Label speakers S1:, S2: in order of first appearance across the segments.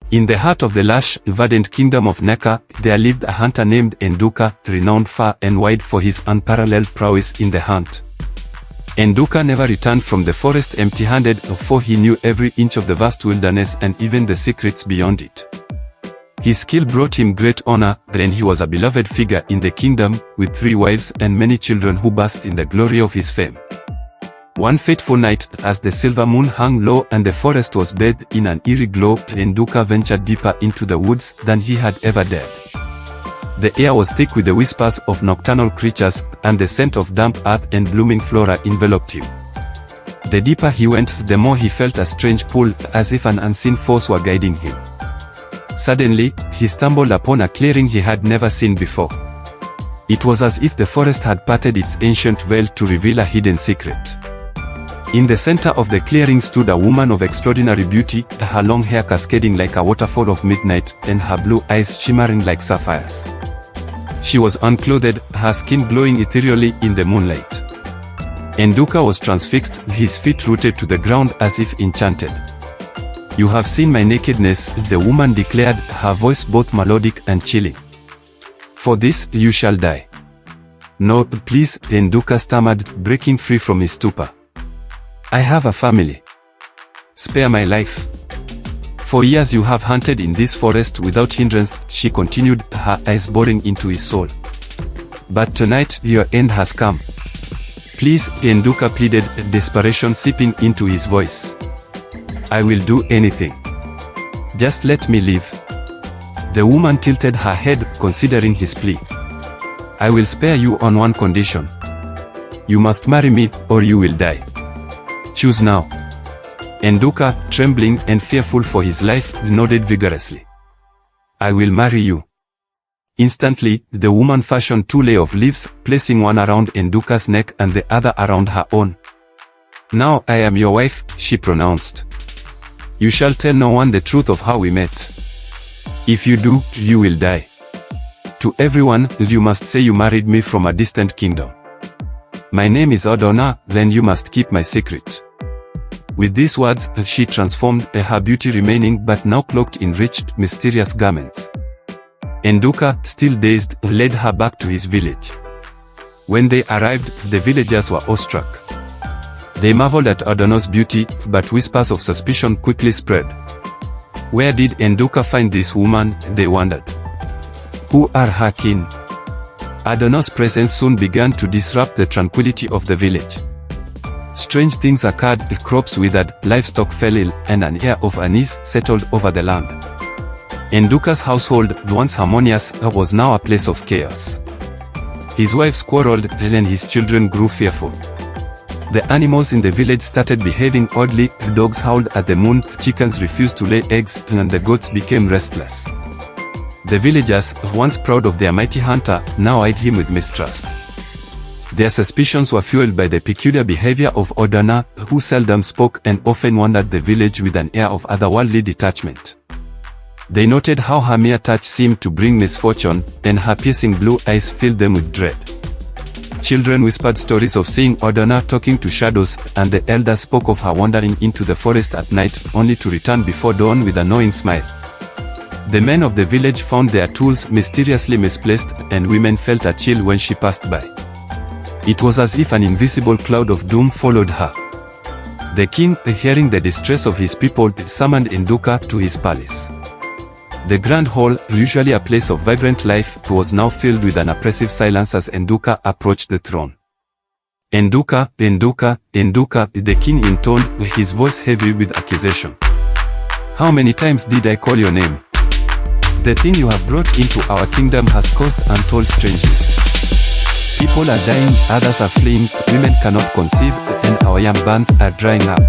S1: In the heart of the lush, verdant kingdom of Nneka, there lived a hunter named Nduka, renowned far and wide for his unparalleled prowess in the hunt. Nduka never returned from the forest empty-handed, for he knew every inch of the vast wilderness and even the secrets beyond it. His skill brought him great honor, and he was a beloved figure in the kingdom, with 3 wives and many children who basked in the glory of his fame. One fateful night, as the silver moon hung low and the forest was bathed in an eerie glow, Nduka ventured deeper into the woods than he had ever dared. The air was thick with the whispers of nocturnal creatures, and the scent of damp earth and blooming flora enveloped him. The deeper he went, the more he felt a strange pull, as if an unseen force were guiding him. Suddenly, he stumbled upon a clearing he had never seen before. It was as if the forest had parted its ancient veil to reveal a hidden secret. In the center of the clearing stood a woman of extraordinary beauty, her long hair cascading like a waterfall of midnight, and her blue eyes shimmering like sapphires. She was unclothed, her skin glowing ethereally in the moonlight. Nduka was transfixed, his feet rooted to the ground as if enchanted. "You have seen my nakedness," the woman declared, her voice both melodic and chilling. "For this, you shall die." "No, please," Nduka stammered, breaking free from his stupor. "I have a family. Spare my life." "For years you have hunted in this forest without hindrance," she continued, her eyes boring into his soul. "But tonight, your end has come. Please," Nduka pleaded, desperation seeping into his voice. "I will do anything. Just let me live." The woman tilted her head, considering his plea. "I will spare you on one condition. You must marry me, or you will die. Choose now." Nduka, trembling and fearful for his life, nodded vigorously. "I will marry you." Instantly, the woman fashioned 2 layers of leaves, placing one around Nduka's neck and the other around her own. "Now I am your wife," she pronounced. "You shall tell no one the truth of how we met. If you do, you will die. To everyone, you must say you married me from a distant kingdom. My name is Adana, then you must keep my secret." With these words, she transformed, her beauty remaining but now cloaked in rich, mysterious garments. Nduka, still dazed, led her back to his village. When they arrived, the villagers were awestruck. They marveled at Adana's beauty, but whispers of suspicion quickly spread. Where did Nduka find this woman, they wondered. Who are her kin? Adana's presence soon began to disrupt the tranquility of the village. Strange things occurred, crops withered, livestock fell ill, and an air of unease settled over the land. Nduka's household, once harmonious, was now a place of chaos. His wives quarreled, and his children grew fearful. The animals in the village started behaving oddly, dogs howled at the moon, chickens refused to lay eggs, and the goats became restless. The villagers, once proud of their mighty hunter, now eyed him with mistrust. Their suspicions were fueled by the peculiar behavior of Adana, who seldom spoke and often wandered the village with an air of otherworldly detachment. They noted how her mere touch seemed to bring misfortune, and her piercing blue eyes filled them with dread. Children whispered stories of seeing Adana talking to shadows, and the elders spoke of her wandering into the forest at night, only to return before dawn with a knowing smile. The men of the village found their tools mysteriously misplaced, and women felt a chill when she passed by. It was as if an invisible cloud of doom followed her. The king, hearing the distress of his people, summoned Nduka to his palace. The grand hall, usually a place of vibrant life, was now filled with an oppressive silence as Nduka approached the throne. Nduka, Nduka, Nduka, the king intoned, his voice heavy with accusation. How many times did I call your name? The thing you have brought into our kingdom has caused untold strangeness. People are dying, others are fleeing, women cannot conceive, and our young bands are drying up.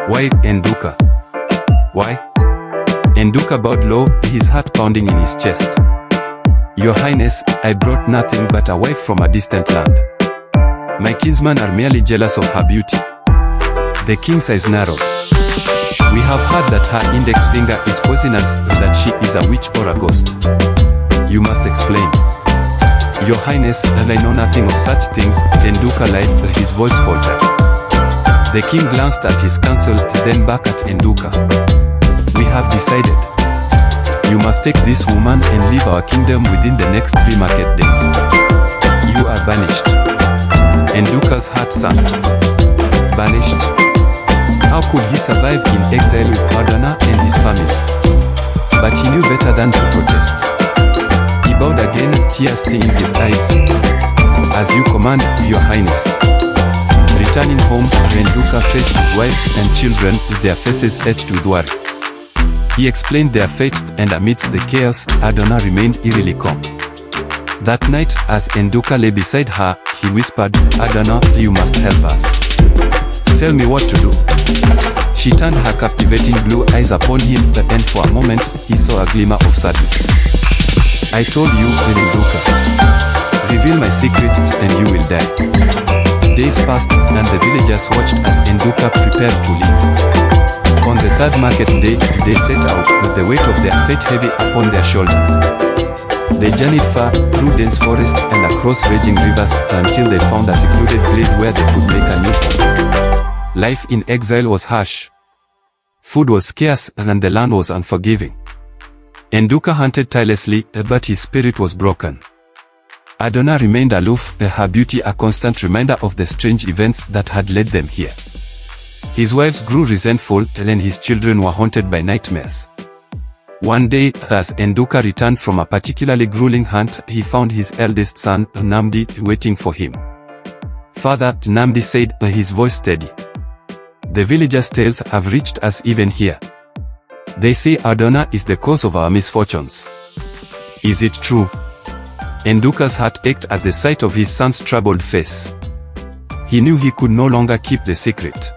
S1: Why, Nduka? Why? Nduka bowed low, his heart pounding in his chest. Your Highness, I brought nothing but a wife from a distant land. My kinsmen are merely jealous of her beauty. The king's eyes narrowed. We have heard that her index finger is poisonous, that she is a witch or a ghost. You must explain. Your Highness, I know nothing of such things, Nduka lied, his voice faltered. The king glanced at his council, then back at Nduka. We have decided. You must take this woman and leave our kingdom within the next 3 market days. You are banished. Nduka's heart sank. Banished? How could he survive in exile with Adana and his family? But he knew better than to protest. He bowed again, tears stinging his eyes. As you command, your highness. Returning home, Nduka faced his wives and children, their faces etched with worry. He explained their fate, and amidst the chaos, Adana remained eerily calm. That night, as Nduka lay beside her, he whispered, "Adana, you must help us. Tell me what to do." She turned her captivating blue eyes upon him, and for a moment, he saw a glimmer of sadness. "I told you, Nduka. Reveal my secret, and you will die." Days passed, and the villagers watched as Nduka prepared to leave. On the 3rd market day, they set out, with the weight of their fate heavy upon their shoulders. They journeyed far, through dense forest and across raging rivers, until they found a secluded glade where they could make a new home. Life in exile was harsh. Food was scarce, and the land was unforgiving. Nduka hunted tirelessly, but his spirit was broken. Adana remained aloof, her beauty a constant reminder of the strange events that had led them here. His wives grew resentful, and his children were haunted by nightmares. One day, as Nduka returned from a particularly grueling hunt, he found his eldest son, Nnamdi, waiting for him. "Father," Nnamdi said, his voice steady. "The villagers' tales have reached us even here. They say Adana is the cause of our misfortunes. Is it true?" Nduka's heart ached at the sight of his son's troubled face. He knew he could no longer keep the secret.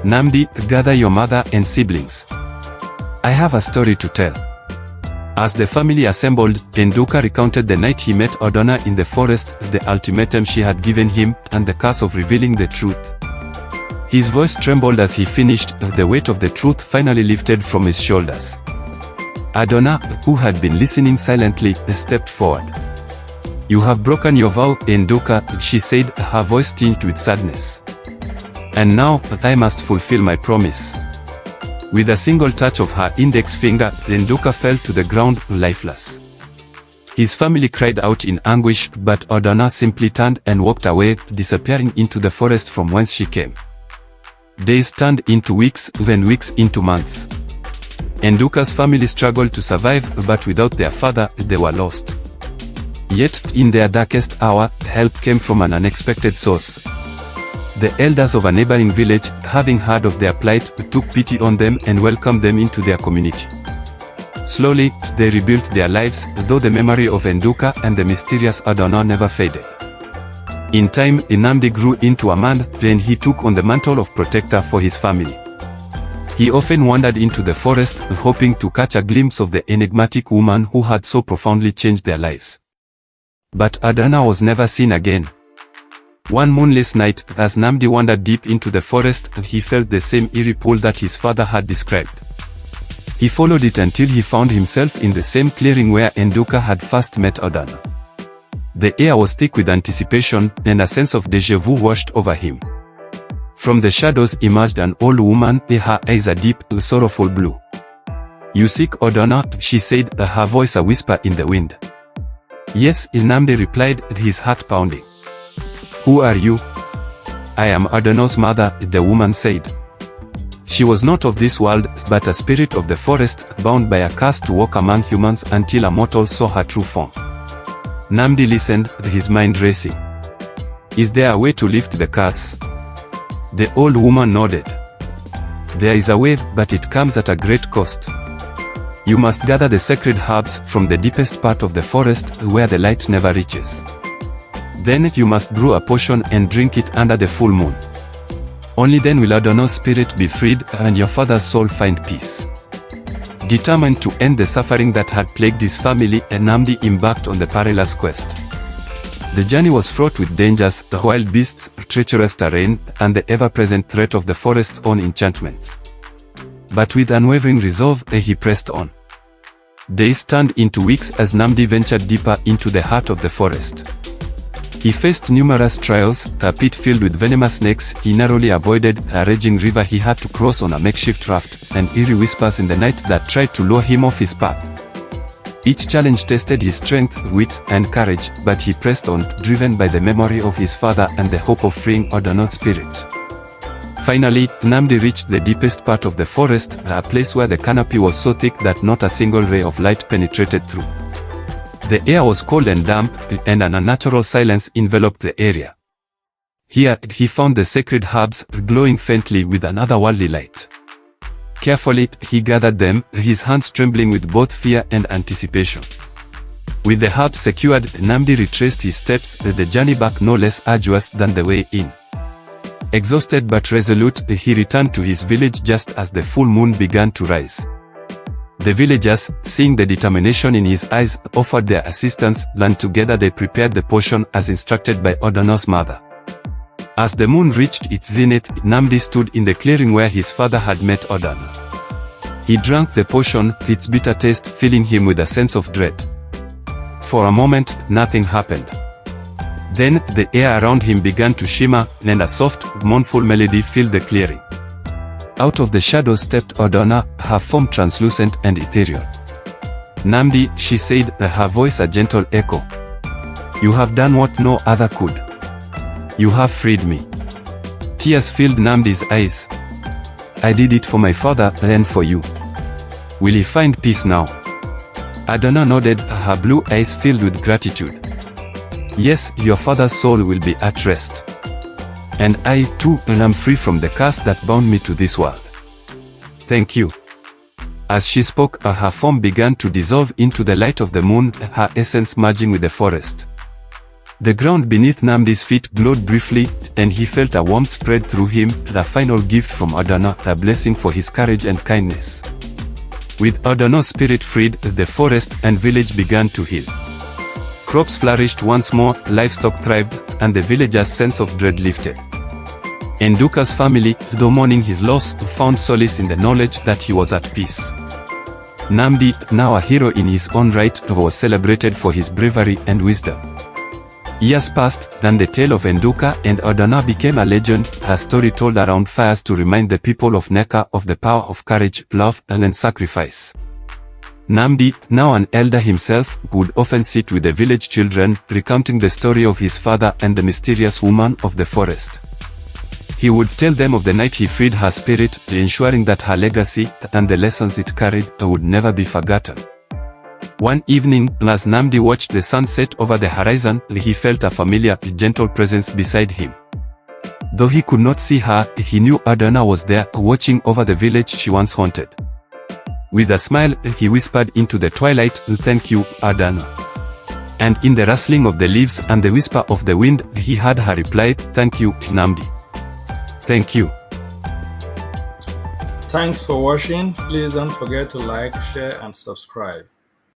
S1: "Nnamdi, gather your mother and siblings. I have a story to tell." As the family assembled, Nduka recounted the night he met Adana in the forest, the ultimatum she had given him, and the curse of revealing the truth. His voice trembled as he finished, the weight of the truth finally lifted from his shoulders. Adana, who had been listening silently, stepped forward. "You have broken your vow, Nduka," she said, her voice tinged with sadness. "And now, I must fulfill my promise." With a single touch of her index finger, Nduka fell to the ground, lifeless. His family cried out in anguish, but Adana simply turned and walked away, disappearing into the forest from whence she came. Days turned into weeks, then weeks into months. Nduka's family struggled to survive, but without their father, they were lost. Yet, in their darkest hour, help came from an unexpected source. The elders of a neighboring village, having heard of their plight, took pity on them and welcomed them into their community. Slowly, they rebuilt their lives, though the memory of Nduka and the mysterious Adana never faded. In time, Nnamdi grew into a man, and he took on the mantle of protector for his family. He often wandered into the forest, hoping to catch a glimpse of the enigmatic woman who had so profoundly changed their lives. But Adana was never seen again. One moonless night, as Nnamdi wandered deep into the forest, he felt the same eerie pull that his father had described. He followed it until he found himself in the same clearing where Nduka had first met Adana. The air was thick with anticipation, and a sense of déjà vu washed over him. From the shadows emerged an old woman, her eyes a deep, sorrowful blue. "You seek Adana?" she said, her voice a whisper in the wind. "Yes," Nnamdi replied, his heart pounding. "Who are you?" "I am Adana's mother," the woman said. She was not of this world, but a spirit of the forest, bound by a curse to walk among humans until a mortal saw her true form. Nnamdi listened, his mind racing. "Is there a way to lift the curse?" The old woman nodded. "There is a way, but it comes at a great cost. You must gather the sacred herbs from the deepest part of the forest, where the light never reaches. Then you must brew a potion and drink it under the full moon. Only then will Adana's spirit be freed, and your father's soul find peace." Determined to end the suffering that had plagued his family, Nnamdi embarked on the perilous quest. The journey was fraught with dangers, the wild beasts, treacherous terrain, and the ever-present threat of the forest's own enchantments. But with unwavering resolve, he pressed on. Days turned into weeks as Nnamdi ventured deeper into the heart of the forest. He faced numerous trials, a pit filled with venomous snakes he narrowly avoided, a raging river he had to cross on a makeshift raft, and eerie whispers in the night that tried to lure him off his path. Each challenge tested his strength, wit, and courage, but he pressed on, driven by the memory of his father and the hope of freeing Adana's spirit. Finally, Nnamdi reached the deepest part of the forest, a place where the canopy was so thick that not a single ray of light penetrated through. The air was cold and damp, and an unnatural silence enveloped the area. Here, he found the sacred herbs, glowing faintly with an otherworldly light. Carefully, he gathered them, his hands trembling with both fear and anticipation. With the herbs secured, Nnamdi retraced his steps, the journey back no less arduous than the way in. Exhausted but resolute, he returned to his village just as the full moon began to rise. The villagers, seeing the determination in his eyes, offered their assistance, and together they prepared the potion as instructed by Adana's mother. As the moon reached its zenith, Nnamdi stood in the clearing where his father had met Adana. He drank the potion, its bitter taste filling him with a sense of dread. For a moment, nothing happened. Then, the air around him began to shimmer, and a soft, mournful melody filled the clearing. Out of the shadows stepped Adana, her form translucent and ethereal. "Nnamdi," she said, her voice a gentle echo. "You have done what no other could. You have freed me." Tears filled Nnamdi's eyes. "I did it for my father and for you. Will he find peace now?" Adana nodded, her blue eyes filled with gratitude. "Yes, your father's soul will be at rest. And I, too, am free from the curse that bound me to this world. Thank you." As she spoke, her form began to dissolve into the light of the moon, her essence merging with the forest. The ground beneath Nnamdi's feet glowed briefly, and he felt a warmth spread through him, the final gift from Adana, a blessing for his courage and kindness. With Adana's spirit freed, the forest and village began to heal. Crops flourished once more, livestock thrived, and the villagers' sense of dread lifted. Nduka's family, though mourning his loss, found solace in the knowledge that he was at peace. Nnamdi, now a hero in his own right, was celebrated for his bravery and wisdom. Years passed, and the tale of Nduka and Adana became a legend, her story told around fires to remind the people of Nneka of the power of courage, love, and sacrifice. Nnamdi, now an elder himself, would often sit with the village children, recounting the story of his father and the mysterious woman of the forest. He would tell them of the night he freed her spirit, ensuring that her legacy and the lessons it carried would never be forgotten. One evening, as Nnamdi watched the sun set over the horizon, he felt a familiar, gentle presence beside him. Though he could not see her, he knew Adana was there, watching over the village she once haunted. With a smile, he whispered into the twilight, "Thank you, Adana." And in the rustling of the leaves and the whisper of the wind, he heard her reply, "Thank you, Nnamdi. Thank you."
S2: Thanks for watching. Please don't forget to like, share, and subscribe.